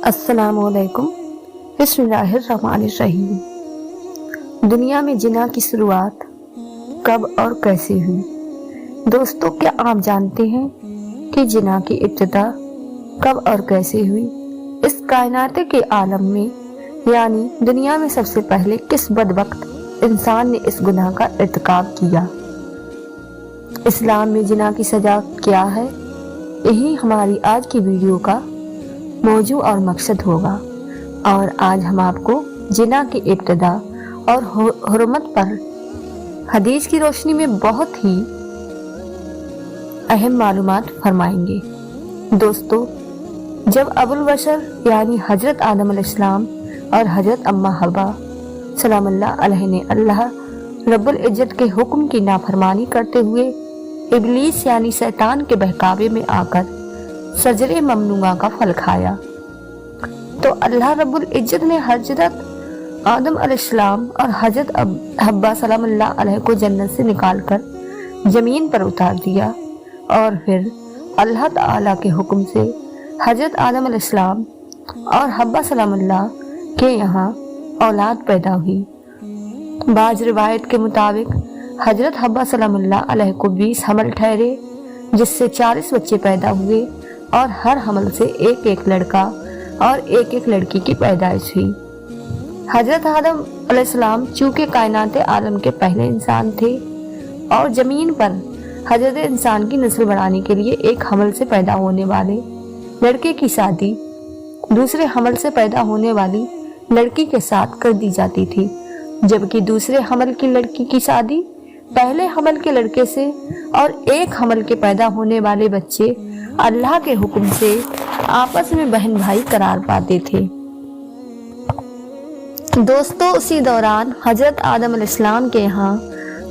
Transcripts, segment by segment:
अस्सलाम वालेकुम। बिस्मिल्लाहिर्रहमानिर्रहीम। दुनिया में जिना की शुरुआत कब और कैसे हुई? दोस्तों, क्या आप जानते हैं कि जिना की इब्तिदा कब और कैसे हुई? इस कायनात के आलम में यानी दुनिया में सबसे पहले किस बदबख्त इंसान ने इस गुनाह का इर्तिकाब किया? इस्लाम में जिना की सजा क्या है? यही हमारी आज की वीडियो का मौजू और मकसद होगा। और आज हम आपको जिना की इब्तिदा और हुर्मत पर हदीस की रोशनी में बहुत ही अहम मालूमात फरमाएंगे। दोस्तों, जब अबुल बशर यानी हजरत आदम अलैहिस्सलाम और हजरत अम्मा हवा सलामुल्लाह अलैहा ने अल्लाह रब्बुल इज्जत के हुक्म की नाफरमानी करते हुए इब्लीस यानी शैतान के बहकावे में आकर सजरे ममनुआ का फल खाया, तो अल्लाह रब्बुल इज्जत ने हजरत आदम अलैहिस्सलाम और हजरत हब्बा सलामुल्लाह अलैहा को जन्नत से निकालकर जमीन पर उतार दिया। और फिर अल्लाह ताला के हुक्म से हजरत आदम अलैहिस्सलाम और हब्बा सलामुल्लाह के यहाँ औलाद पैदा हुई। बाज रिवायत के मुताबिक हजरत हब्बा सलामुल्लाह अलैहा को 20 हमल ठहरे, जिससे 40 बच्चे पैदा हुए और हर हमल से एक एक लड़का और एक एक लड़की की पैदाइश हुई। हजरत आदम अलैहिस्सलाम चूंकि कायनात आलम के पहले इंसान थे और जमीन पर हजरत इंसान की नस्ल बढ़ाने के लिए एक हमल से पैदा होने वाले लड़के की शादी दूसरे हमल से पैदा होने वाली लड़की के साथ कर दी जाती थी, जबकि दूसरे हमल की लड़की की शादी पहले हमल के लड़के से और एक हमल के पैदा होने वाले बच्चे अल्लाह के हुक्म से आपस में बहन भाई करार पाते थे। दोस्तों, उसी दौरान हजरत आदम अलैहिस्सलाम के यहाँ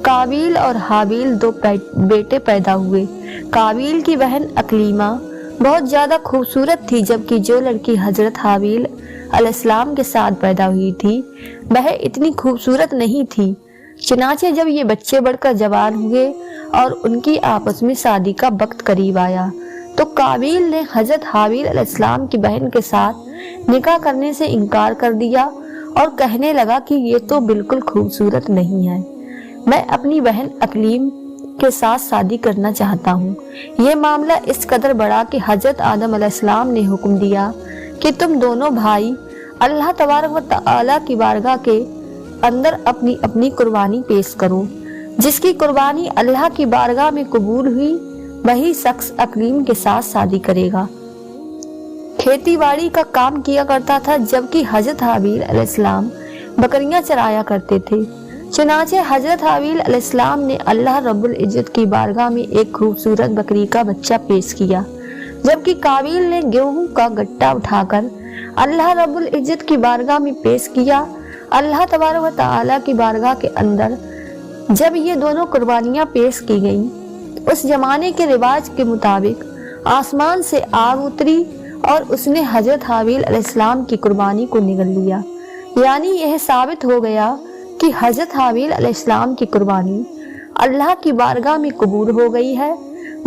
काबिल और हाबिल 2 बेटे पैदा हुए। काबिल की बहन अकलीमा बहुत ज्यादा खूबसूरत थी, जबकि जो लड़की हजरत हाबिल अलैहिस्सलाम के साथ पैदा हुई थी वह इतनी खूबसूरत नहीं थी। चुनाचे जब ये बच्चे बढ़कर जवान हुए और उनकी आपस में शादी का वक्त करीब आया, तो काबिल ने हजरत हाबिल अलैहिस्सलाम की बहन के साथ निकाह करने से इनकार कर दिया और कहने लगा कि ये तो बिल्कुल खूबसूरत नहीं है, मैं अपनी बहन अकलीम के साथ शादी करना चाहता हूँ। ये मामला इस कदर बढ़ा कि हजरत आदम अलैहिस्सलाम ने हुक्म दिया कि तुम दोनों भाई अल्लाह तबारक व तआला की बारगाह के अंदर अपनी अपनी कुर्बानी पेश करो। जिसकी कुर्बानी अल्लाह की बारगाह में कबूल हुई वही शख्स अकलीम के साथ शादी करेगा। खेती बाड़ी का काम किया करता था, जबकि हजरत हाबिल अलैहिस्सलाम बकरियां चराया करते थे। चुनाचे हजरत हाबिल अलैहिस्सलाम ने अल्लाह रब्बुल इज्जत की बारगाह में एक खूबसूरत बकरी का बच्चा पेश किया, जबकि काबिल ने गेहूं का गट्टा उठाकर अल्लाह रब्बुल इज्जत की बारगाह में पेश किया। अल्लाह तबारक व तआला की बारगाह के अंदर जब ये दोनों कुर्बानियां पेश की गईं, उस जमाने के रिवाज के मुताबिक आसमान से आग उतरी और उसने हजरत हाबिल अलैहिस्सलाम की कुर्बानी को निगल लिया। यानी यह साबित हो गया कि हजरत हाबिल अलैहिस्सलाम की कुर्बानी अल्लाह की बारगाह में कबूल हो गई है।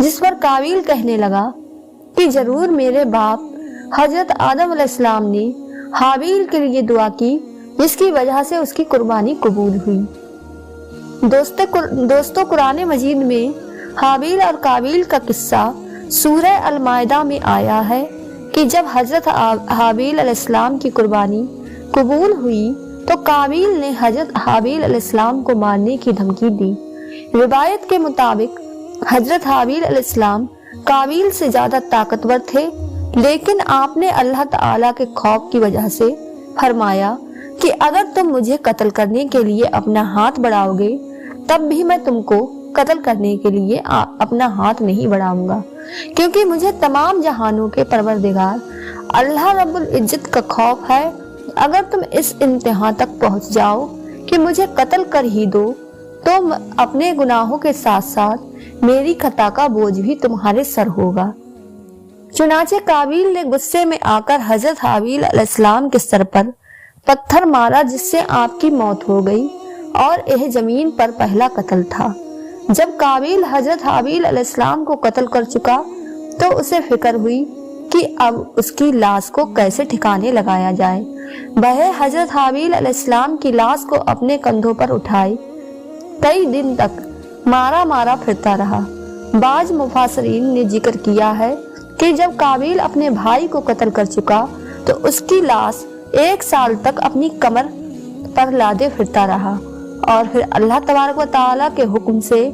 जिस पर काबिल कहने लगा कि जरूर मेरे बाप हजरत आदम अलैहिस्सलाम ने हाबिल के लिए दुआ की, जिसकी वजह से उसकी कुर्बानी कबूल हुई। दोस्तों, कुरान मजीद में हाबिल और काबिल का किस्सा सूरह अल-माइदा में आया है कि जब हजरत हाबिल अलैहिस्सलाम की कुर्बानी कबूल हुई तो काबिल ने हजरत हाबिल अलैहिस्सलाम को मारने की धमकी दी। रिवायत के मुताबिक हजरत हाबिल अलैहिस्सलाम काबिल से ज्यादा ताकतवर थे, लेकिन आपने अल्लाह ताला के खौफ की वजह से फरमाया कि अगर तुम मुझे कत्ल करने के लिए अपना हाथ बढ़ाओगे तब भी मैं तुमको कत्ल करने के लिए अपना हाथ नहीं बढ़ाऊंगा, क्योंकि मुझे तमाम जहानों के परवरदिगार अल्लाह रब्बुल इज्जत का खौफ है। अगर तुम इस इंतहा तक पहुंच जाओ कि मुझे कत्ल कर ही दो, तो अपने गुनाहों के साथ साथ मेरी खता का बोझ भी तुम्हारे सर होगा। चुनाचे काबिल ने गुस्से में आकर हजरत हाबिल अलैहिस्सलाम के सर पर पत्थर मारा, जिससे आपकी मौत हो गई और यह जमीन पर पहला कत्ल था। जब काबिल हजरत हाबिल अलैहिस्सलाम को कत्ल कर चुका तो उसे फिक्र हुई کہ اب اس کی لاش کو کیسے ٹھکانے لگایا جائے۔ وہ حضرت حابیل علیہ السلام کی لاش کو اپنے کندھوں پر اٹھائے کئی دن تک مارا پھرتا رہا۔ بعض مفسرین نے ذکر کیا ہے کہ جب قابیل اپنے بھائی کو قتل کر چکا تو اس کی لاش 1 سال تک اپنی کمر پر لادے پھرتا رہا، اور پھر اللہ تبارک و تعالیٰ کے حکم سے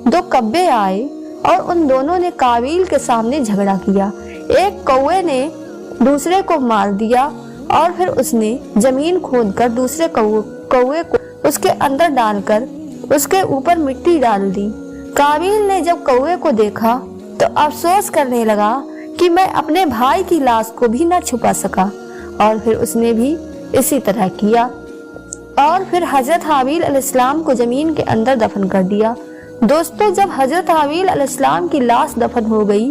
2 کبے آئے اور ان دونوں نے قابیل کے سامنے جھگڑا کیا۔ ایک کوے نے دوسرے کو مار دیا اور پھر اس نے زمین کھود کر دوسرے کوے کو اس کے اندر ڈال کر اس کے اوپر مٹی ڈال دی۔ قابیل نے جب کوے کو دیکھا تو افسوس کرنے لگا کہ میں اپنے بھائی کی لاش کو بھی نہ چھپا سکا، اور پھر اس نے بھی اسی طرح کیا اور پھر حضرت حابیل علیہ السلام کو زمین کے اندر دفن کر دیا۔ دوستو، جب حضرت حابیل علیہ السلام کی لاش دفن ہو گئی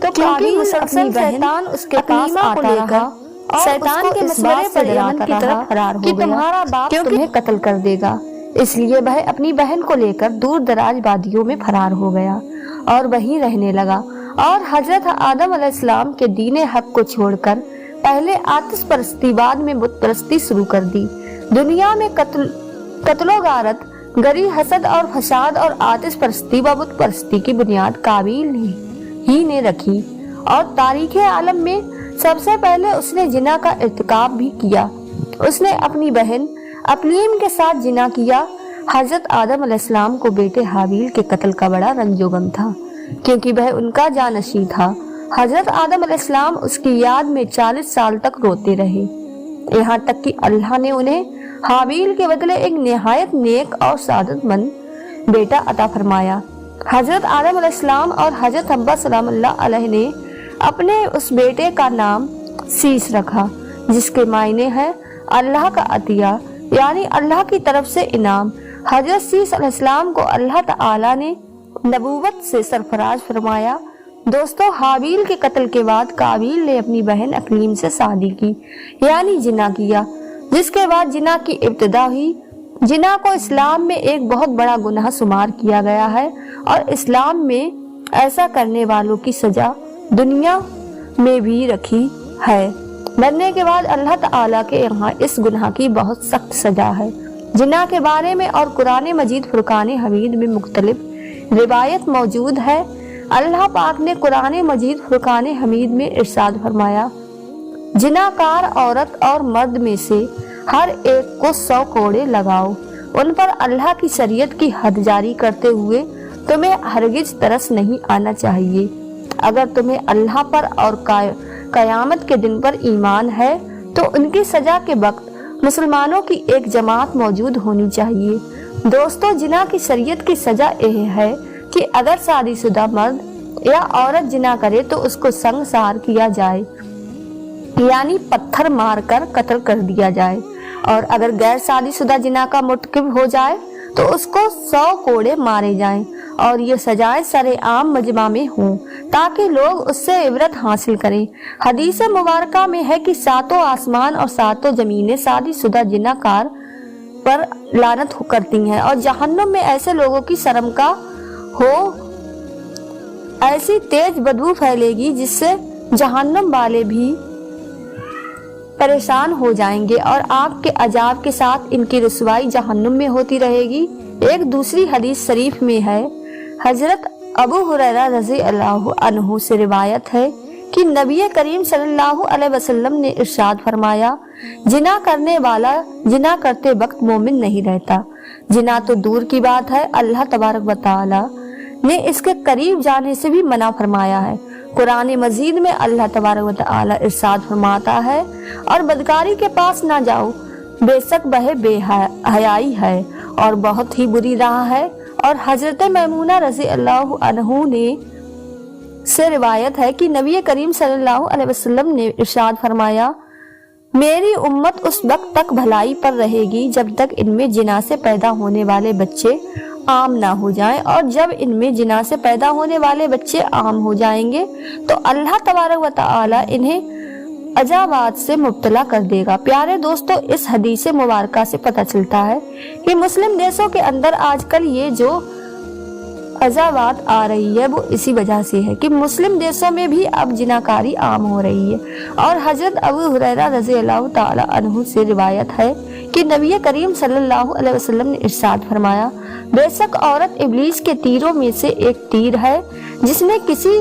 تو قابیل مسلسل شیطان اس کے پاس آتا رہا اور شیطان کے مشورے پر یمن کی طرف فرار ہو گیا کہ تمہارا باپ تمہیں قتل کر دے گا۔ اس لیے وہ اپنی بہن کو لے کر دور دراز وادیوں میں فرار ہو گیا اور وہیں رہنے لگا، اور حضرت آدم علیہ السلام کے دین حق کو چھوڑ کر پہلے آتش پرستی بعد میں بت پرستی شروع کر دی۔ دنیا میں قتل و غارت، گری، حسد اور فساد اور آتش پرستی و بت پرستی کی بنیاد قابیل ہی نے رکھی، اور تاریخ عالم میں سب سے پہلے اس نے زنا کا ارتکاب بھی کیا۔ اس نے اپنی بہن اقلیم کے ساتھ زنا کیا۔ حضرت آدم علیہ السلام کو بیٹے حابیل کے قتل کا بڑا رنج و غم تھا، کیونکہ وہ ان کا جانشین تھا۔ حضرت آدم علیہ السلام اس کی یاد میں 40 سال تک روتے رہے، یہاں تک کہ اللہ نے انہیں حابیل کے بدلے ایک نہایت نیک اور سعادت مند بیٹا عطا فرمایا۔ حضرت آدم علیہ السلام اور حضرت حوا سلام اللہ علیہ نے اپنے اس بیٹے کا نام سیس رکھا، جس کے معنی ہے اللہ کا عطیہ، یعنی اللہ کی طرف سے انعام۔ حضرت سیس علیہ السلام کو اللہ تعالی نے نبوت سے سرفراز فرمایا۔ دوستو، حابیل کے قتل کے بعد قابیل نے اپنی بہن اقلیم سے شادی کی، یعنی زنا کیا، جس کے بعد زنا کی ابتدا ہوئی۔ زنا کو اسلام میں ایک بہت بڑا گناہ شمار کیا گیا ہے، اور اسلام میں ایسا کرنے والوں کی سزا دنیا میں بھی رکھی ہے۔ مرنے کے بعد اللہ تعالیٰ کے یہاں اس گناہ کی بہت سخت سزا ہے۔ زنا کے بارے میں اور قرآن مجید فرقان حمید میں مختلف روایت موجود ہے۔ اللہ پاک نے قرآن مجید فرقان حمید میں ارشاد فرمایا، زناکار عورت اور مرد میں سے ہر ایک کو 100 کوڑے لگاؤ۔ ان پر اللہ کی شریعت کی حد جاری کرتے ہوئے تمہیں ہرگز ترس نہیں آنا چاہیے۔ اگر تمہیں اللہ پر اور قیامت کے دن پر ایمان ہے تو ان کی سزا کے وقت مسلمانوں کی ایک جماعت موجود ہونی چاہیے۔ دوستو، زنا کی شریعت کی سزا یہ ہے کہ اگر شادی شدہ مرد یا عورت زنا کرے تو اس کو سنگسار کیا جائے، یعنی پتھر مار کر قتل کر دیا جائے، اور اگر غیر شادی شدہ زنا کا مرتکب ہو جائے تو اس کو 100 کوڑے مارے جائیں، اور یہ سزائیں سرے عام مجمع میں ہوں تاکہ لوگ اس سے عبرت حاصل کریں۔ حدیث مبارکہ میں ہے کہ 7 آسمان اور 7 زمینیں شادی شدہ زناکار پر لعنت کرتی ہیں، اور جہنم میں ایسے لوگوں کی شرمگاہ ہو ایسی تیز بدبو پھیلے گی جس سے جہنم والے بھی پریشان ہو جائیں گے، اور آگ کے عذاب کے ساتھ ان کی رسوائی جہنم میں ہوتی رہے گی۔ ایک دوسری حدیث شریف میں ہے، حضرت ابو ہریرہ رضی اللہ عنہ سے روایت ہے کہ نبی کریم صلی اللہ علیہ وسلم نے ارشاد فرمایا، زنا کرنے والا زنا کرتے وقت مومن نہیں رہتا۔ زنا تو دور کی بات ہے، اللہ تبارک و تعالی نے اس کے قریب جانے سے بھی منع فرمایا ہے۔ قرآن مجید میں اللہ تبارک و تعالی ارشاد فرماتا ہے، اور بدکاری کے پاس نہ جاؤ، بے شک وہ بے حیائی ہے اور بہت ہی بری راہ ہے۔ اور حضرت میمونہ رضی اللہ عنہ نے سے روایت ہے کہ نبی کریم صلی اللہ علیہ وسلم نے ارشاد فرمایا، میری امت اس وقت تک بھلائی پر رہے گی جب تک ان میں زنا سے پیدا ہونے والے بچے عام نہ ہو جائیں، اور جب ان میں زنا سے پیدا ہونے والے بچے عام ہو جائیں گے تو اللہ تبارک و تعالی انہیں عذابات سے مبتلا کر دے گا۔ پیارے دوستو، اس حدیث مبارکہ سے پتہ چلتا ہے کہ مسلم دیشوں کے اندر آج کل یہ جو अजावात आ रही है वो इसी वजह से है कि मुस्लिम देशों में भी अब जिनाकारी आम हो रही है। और हजरत अबू हुरैरा रज़ी अल्लाह ताला अन्हु से रिवायत है कि नबी करीम सल्लल्लाहु अलैहि वसल्लम ने इरशाद फरमाया, बेशक औरत इब्लीस के तीरों में से एक तीर है, जिसने किसी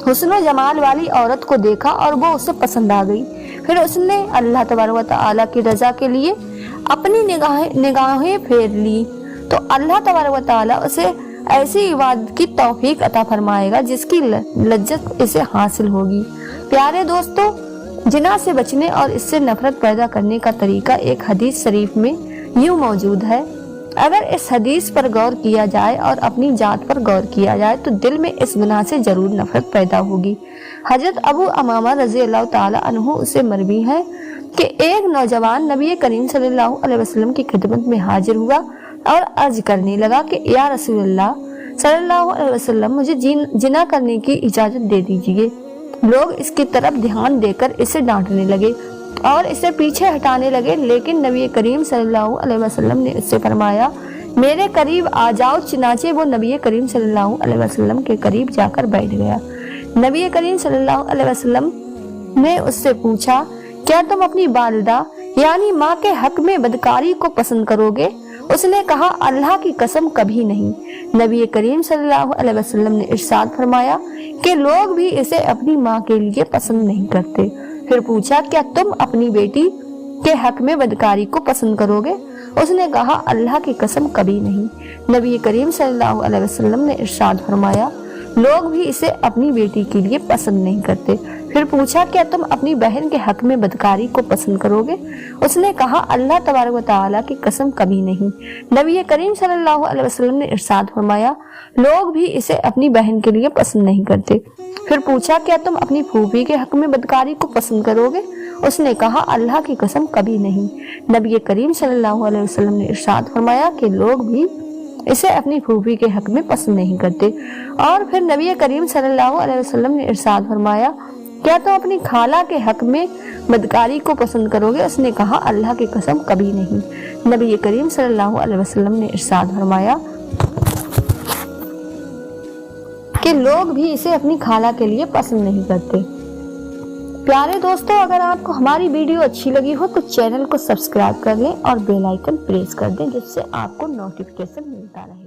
हुस्न जमाल वाली औरत को देखा और वो उसे पसंद आ गई, फिर उसने अल्लाह तबारक व तआला की रजा के लिए अपनी निगाहें फेर ली, तो अल्लाह तबारक व तआला उसे ऐसी इबादत की तौफीक अता फरमाएगा जिसकी लज्जत इसे हासिल होगी। प्यारे दोस्तों, जिना से बचने और इससे नफरत पैदा करने का तरीका एक हदीस शरीफ में यूं मौजूद है। अगर इस हदीस पर गौर किया जाए और अपनी जात पर गौर किया जाए तो दिल में इस गुनाह से जरूर नफरत पैदा होगी। हजरत अबू अमामा रज़ी अल्लाह ताला अन्हु उसे मरवी है कि एक नौजवान नबी करीम सल्लल्लाहु अलैहि वसल्लम की खिदमत में हाजिर हुआ और अर्ज करने लगा कि या रसूलल्लाह सल्लल्लाहु अलैहि वसल्लम, मुझे जिना करने की इजाजत दे दीजिए। लोग इसकी तरफ ध्यान देकर इसे डांटने लगे और इसे पीछे हटाने लगे, लेकिन नबी करीम सल्लल्लाहु अलैहि वसल्लम ने इससे फरमाया, मेरे करीब आ जाओ। चुनाचे वो नबी करीम सल्लल्लाहु अलैहि वसल्लम के करीब जाकर बैठ गया। नबी करीम सल्लल्लाहु अलैहि वसल्लम ने उससे पूछा, क्या तुम अपनी वालिदा यानी माँ के हक में बदकारी को पसंद करोगे? उसने कहा, अल्लाह की कसम कभी नहीं। नबी करीम सल्लल्लाहु अलैहि वसल्लम ने इरशाद फरमाया कि लोग भी इसे अपनी माँ के लिए पसंद नहीं करते। फिर पूछा, क्या तुम अपनी बेटी के हक में बदकारी को पसंद करोगे? उसने कहा, अल्लाह की कसम कभी नहीं। नबी करीम सल्लल्लाहु अलैहि वसल्लम ने इरशाद फरमाया, लोग भी इसे अपनी बेटी के लिए पसंद नहीं करते। फिर पूछा, क्या तुम अपनी बहन के हक में बदकारी को पसंद करोगे? उसने कहा, अल्लाह तबारक व तआला की कसम कभी नहीं। नबी करीम सल्लल्लाहु अलैहि वसल्लम ने इरशाद फरमाया, लोग भी इसे अपनी बहन के लिए पसंद नहीं करते। फिर पूछा, क्या तुम अपनी फूफी के हक में बदकारी को पसंद करोगे? उसने कहा, अल्लाह की कसम कभी नहीं। नबी करीम सल्लल्लाहु अलैहि वसल्लम ने इरशाद फरमाया कि लोग भी इसे अपनी फूफी के हक में पसंद नहीं करते। और फिर नबी करीम सल्लल्लाहु अलैहि वसल्लम ने इरशाद फरमाया, क्या तुम अपनी खाला के हक में बदकारी को पसंद करोगे? उसने कहा, अल्लाह की कसम कभी नहीं। नबी करीम सल्लल्लाहु अलैहि वसल्लम ने इरशाद फरमाया कि लोग भी इसे अपनी खाला के लिए पसंद नहीं करते। प्यारे दोस्तों, अगर आपको हमारी वीडियो अच्छी लगी हो तो चैनल को सब्सक्राइब कर लें और बेल आइकन प्रेस कर दें, जिससे आपको नोटिफिकेशन मिलता रहे।